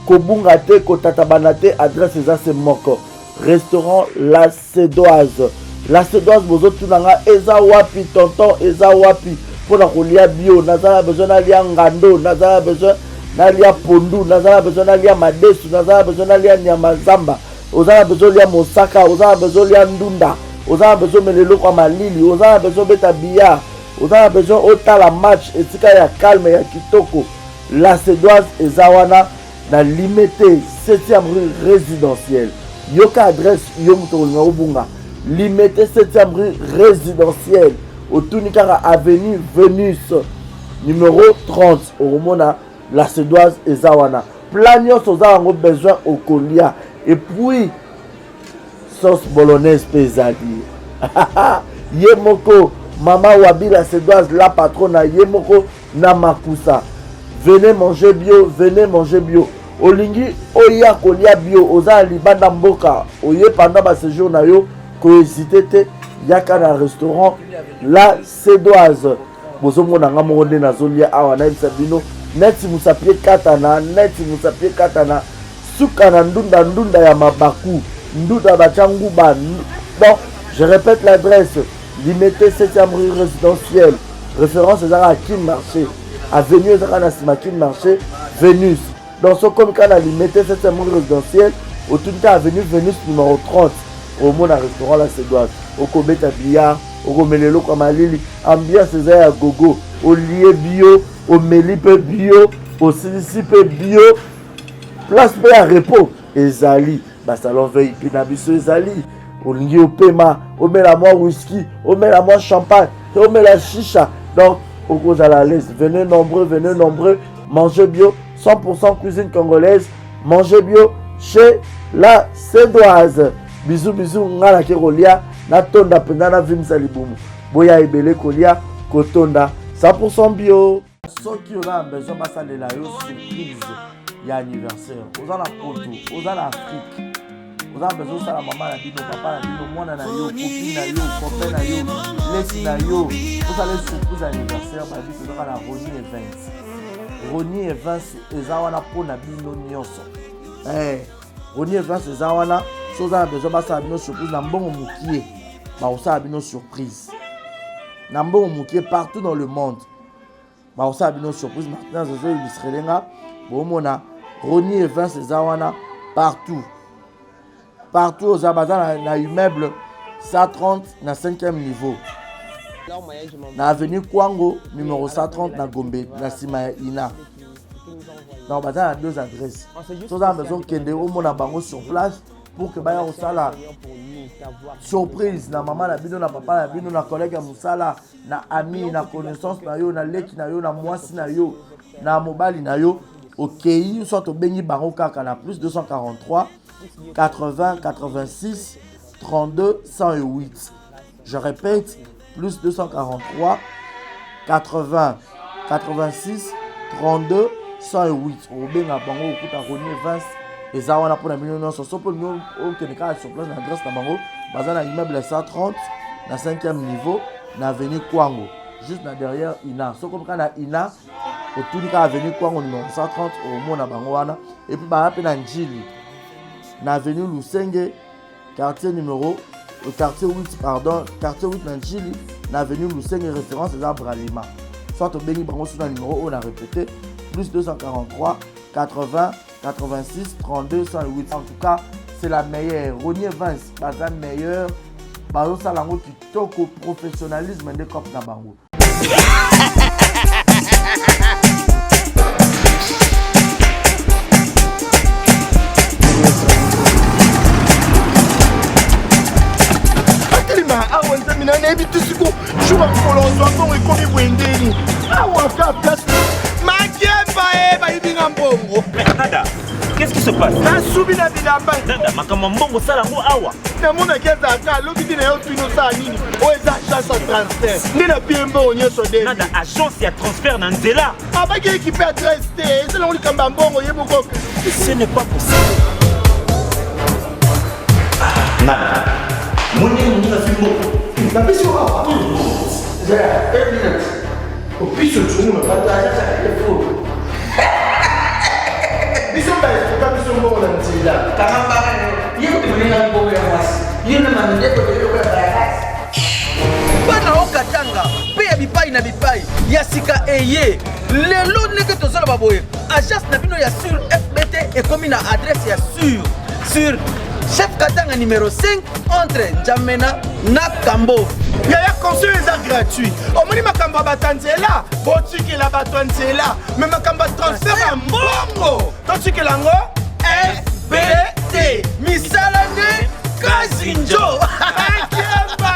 Kobunga te kotatabana te, adresse za se moko. Restaurant La Cédoise. La Cédoise bozo tunanga eza wapi tonton eza wapi pour la kolia bio. Nazala besoin d'alia ngando, nazala besoin d'alia pondu, nazala besoin d'alia madesu, nazala besoin d'alia nyamazamba, ozala besoin d'alia mosaka, ozala besoin d'alia ndunda, ozala besoin melelo kwa malili, ozala besoin beta bia, ozala besoin otala match etika ya calme ya kitoko. La Cédoise eza wana na limité 7e rue résidentielle. Yoka adresse yomuto nga obunga. Limité 7e rue résidentielle. Au Tunikara avenue Vénus numéro 30 au Romona. La Cédoise et Zawana. Planios aux avons besoin au colia. Et puis sauce bolognaise pesadi. Yemoko Mama Wabi la Cédoise la patronne Yemoko Namakusa. Venez manger bio, venez manger bio. Olingi oya kolia bio oza libanda mboka oye pendant ba séjour na yo ko hésiter te yaka na restaurant La Cédoise. Bozo mona nga monde na zolia awa na bisabino neti musapie katana suka na ndunda ya mabaku ndunda bachangu ba. Bon, je répète l'adresse. Limité 7e rue résidentielle. Référence à Kin Marché. Avenue Zaka Kin Marché. Vénus. Dans ce comme cas, la limité 7e rue résidentielle. Au tout cas, avenue Vénus numéro 30. Au monde à restaurant La Cédoise. Au Kobeta Billard. Au Gomelelo Kamalili. Ambiance à gogo. Au lié bio. Au Mélipe bio. Au Silicipe bio. Place P à repos. Ezali. Salon veille. Pinabiso Ezali. Au lié au paiement. Au met la moi whisky. Au met la moi champagne. Au met la chicha. Donc, au cause à la laisse. Venez nombreux. Mangez bio. 100% cuisine congolaise. Mangez bio chez La Cédoise. Bisous, ngala ke kolia. Na tonda pendana vimsa libumu. Boya ebele kolia. Kotonda. 100% bio. Ceux qui ont besoin de saler la surprise. Il y a anniversaire. Aux en Poto. Aux en Afrique. Vous avez besoin de la maman, la bino, papa, la bino, moi, na yo, copine na yo, copain na yo, laisse na yo. Vous allez surprise anniversaire, ma vie, vous aurez la Ronnie Events. Ronnie Events, ezawana pour na bino nyonso. Ronnie Events, ezawana, si vous avez besoin de la bino surprise, na mbongo mukie, bah vous avez bino surprise. Na mbongo mukie partout dans le monde. Bah vous avez bino surprise, maintenant, je vais illustrer les gars. Bon, mona, Ronnie Events, ezawana, partout. Partout aux abazans, na immeuble 130 na 5e niveau. Na avenue Kwango, numéro 130 na Gombe, na Sima Ina. Donc, on a 2 adresses. Si vous avez besoin de mon bango sur place pour que vous ayez la surprise. Na maman, na bino, na papa, na bino, na collègue, na musala, na ami, na connaissance, na yo, na leki, na yo, na mwasi, na yo, na mobali, na yo. Ok, soit au Bengi Bango Kaka, na plus 243 80 86 32 108. Je répète, plus 243 80 86 32 108. Au Benga Bango, au Ronnie Events, et ça, on a pour la million. So, pour nous, on est sur place, l'adresse de Bango, basé dans l'immeuble 130, na 5e niveau, na avenue Kwango, juste derrière Ina. So, comme quand on a Ina, autour de l'avenue Kwango, numéro 130, au monde à Bangoana, et puis, bah, on a Njili. Na avenue Lusenge, quartier 8, pardon, quartier 8 na Njili, na avenue Lusenge, référence des arbres à Lima. Soit au Béni Bango sur le numéro, on a répété, plus 243 80 86 32 108. En tout cas, c'est la meilleure. Ronnie Events, la meilleure. Bazo Salango qui toque au professionnalisme des copes na Bango.
awa nzamina nayebi tisiko shuba kolonzwa mbongo ekomi bwendeni awa ka place makemba bayibinga mbongo.
Nada, qu'est-ce qui se passe?
nasubi na bilamba
Nada, makambo mbongo sala ngo awa.
namonaki ezalaka alobi ntina yo tino osala nini oyo eza agence ya transfert nde na pie mbongo nyonso de
Nada, agence ya transfert na nzela.
abaki ekipe adresse te ezelango likambo ya mbongo ye moko.
Ce n'est pas possible.
Nada. Mwenye mwenye fimbo.
napesi oawa opisi otungu biso baesuka biso mbongo na nzela
bana okatanga mpe ya bipai na bipai ya sika eye lelo ndenge tozala baboye agence na bino ya sur fbt ekomi na adresse ya sur chef katanga numéro 5 entre Njamena na Kambo.
yaya conseil eza gratuit omoni makambo ya bato ya nzela botikela bato ya nzela me makambo ya transfert ya mbongo totikela yango fbt
misala nde kazinjo
akemba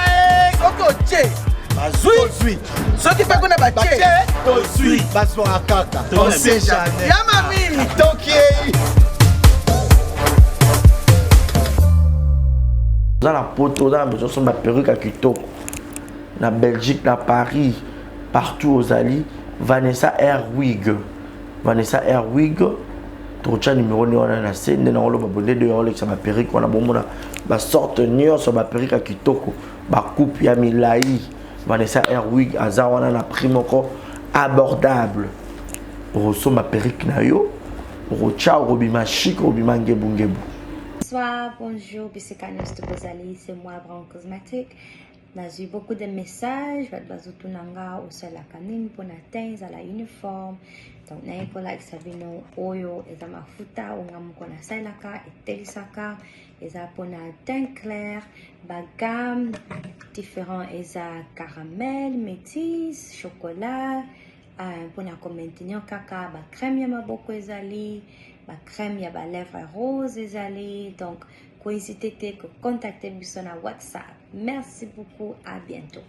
soko tie bazwi soki mpe kuna batie
tozwi bazwaka kaka on sait jamais
yama mini
tokei
Dans la poto, dans la besoin de perruque à Kitoko. Na Belgique, na Paris, partout aux alliés. Vanessa Airwig. Vanessa Airwig. Trocha numéro on a na scène na rolo babonde de rolo ça ma perruque on a bon ba sorte nion sur ma perruque à Kitoko. Ba coupe ya milai. Vanessa Airwig azawana na prix moko abordable. Roso ma perruque na yo. Rocha robima chic robima ngebungebu.
Bonsoir, bonjour, Bissekanos de Bozali, c'est moi, Brown Cosmétique. J'ai eu beaucoup de messages, Bazutunanga, au sol la canine, pour atteindre à la uniforme. Donc, n'a pas like Savino, Oyo, et ma futa, ou Namukona Salaka, et Telisaka, et ça pour teint clair, gamme différent, et ça caramel, métis, chocolat, pour maintenir caca, crème, yama beaucoup, ezali. Ma crème, il y a ma lèvre rose, ezali. Donc, n'hésitez pas à contacter sur WhatsApp. Merci beaucoup, à bientôt.